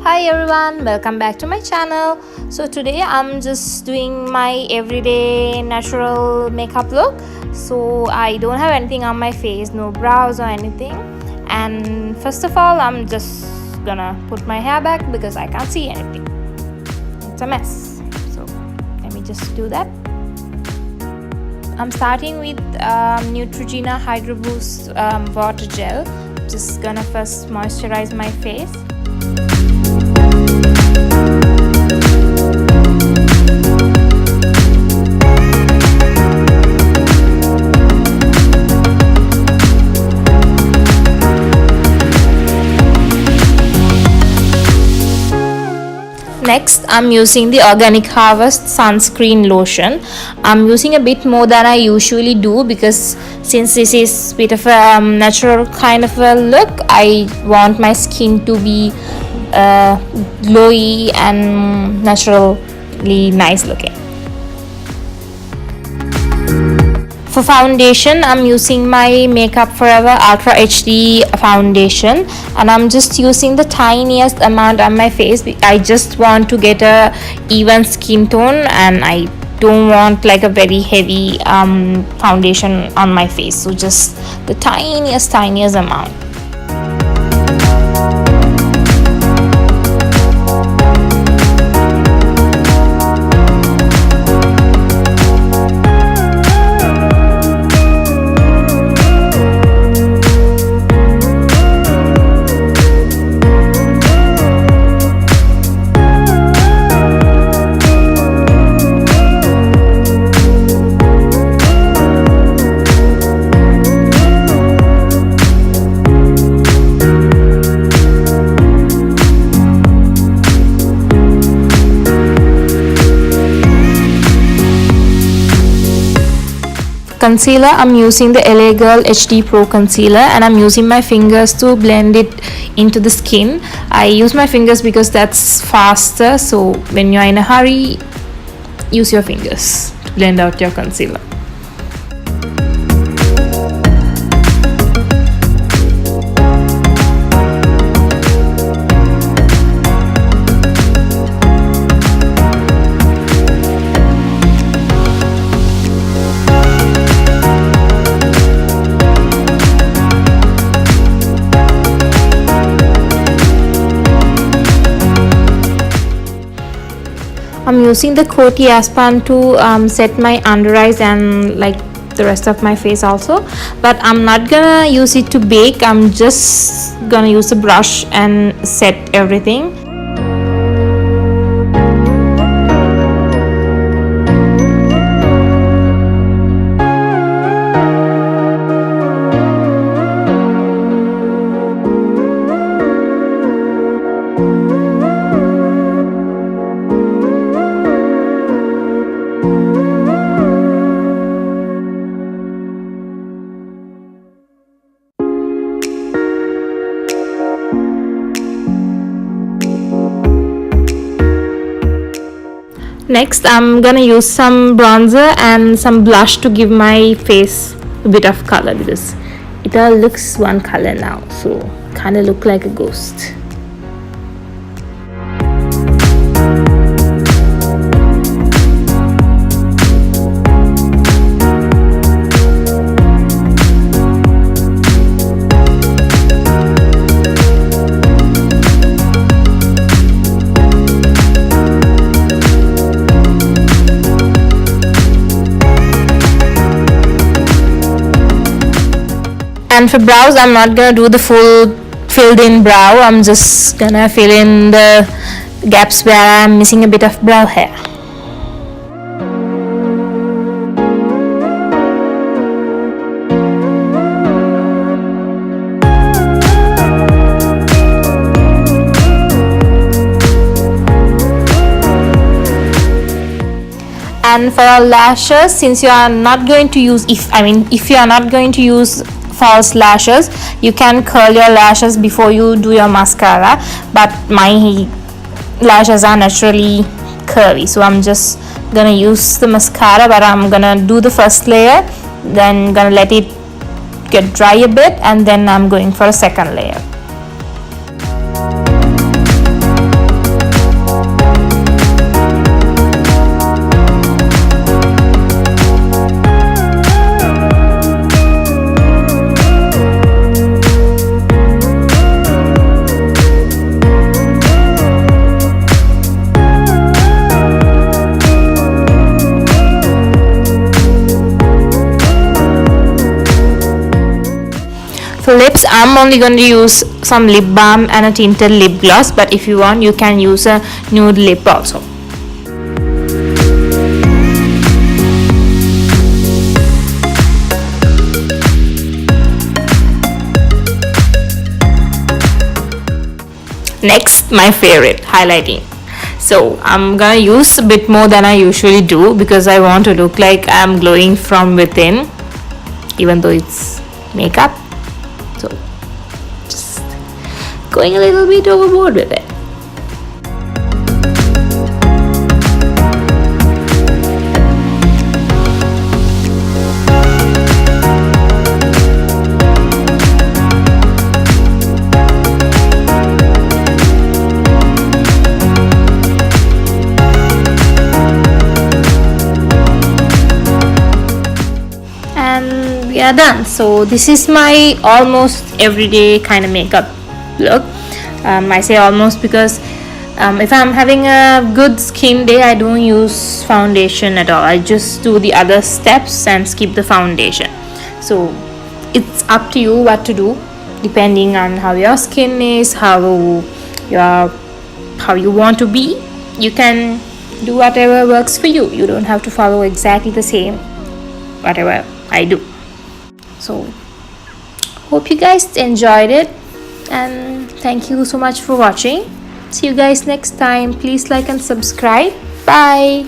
Hi everyone, welcome back to my channel. So today I'm just doing my everyday natural makeup look. So I don't have anything on my face, no brows or anything. And first of all, I'm just gonna put my hair back because I can't see anything. It's a mess. So let me just do that. I'm starting with Neutrogena Hydro Boost water gel. Just gonna first moisturize my face. Next, I'm using the Organic Harvest Sunscreen Lotion. I'm using a bit more than I usually do because since this is a bit of a natural kind of a look, I want my skin to be glowy and naturally nice looking. For foundation, I'm using my Makeup Forever Ultra HD foundation, and I'm just using the tiniest amount on my face. I just want to get a even skin tone, and I don't want like a very heavy foundation on my face, so just the tiniest amount. Concealer, I'm using the LA Girl HD Pro Concealer, and I'm using my fingers to blend it into the skin. I use my fingers because that's faster, so when you're in a hurry, use your fingers to blend out your concealer. I'm using the Coty Airspun to set my under eyes and like the rest of my face also, but I'm not gonna use it to bake. I'm just gonna use a brush and set everything. Next, I'm gonna use some bronzer and some blush to give my face a bit of color because it all looks one color now, so kind of look like a ghost. And for brows, I'm not gonna do the full filled in brow. I'm just gonna fill in the gaps where I'm missing a bit of brow hair. And for our lashes, since you are not going to use, if you are not going to use false lashes, you can curl your lashes before you do your mascara, but my lashes are naturally curvy, so I'm just gonna use the mascara, but I'm gonna do the first layer, then gonna let it get dry a bit, and then I'm going for a second layer. For lips, I'm only going to use some lip balm and a tinted lip gloss, but if you want, you can use a nude lip also. Next, my favorite, highlighting. So I'm gonna use a bit more than I usually do because I want to look like I'm glowing from within, even though it's makeup. So just going a little bit overboard with it. We are done. So this is my almost everyday kind of makeup look. I say almost because if I'm having a good skin day, I don't use foundation at all. I just do the other steps and skip the foundation. So it's up to you what to do depending on how your skin is, how you want to be. You can do whatever works for you. You don't have to follow exactly the same whatever I do. So hope you guys enjoyed it, and thank you so much for watching. See you guys next time. Please like and subscribe. Bye.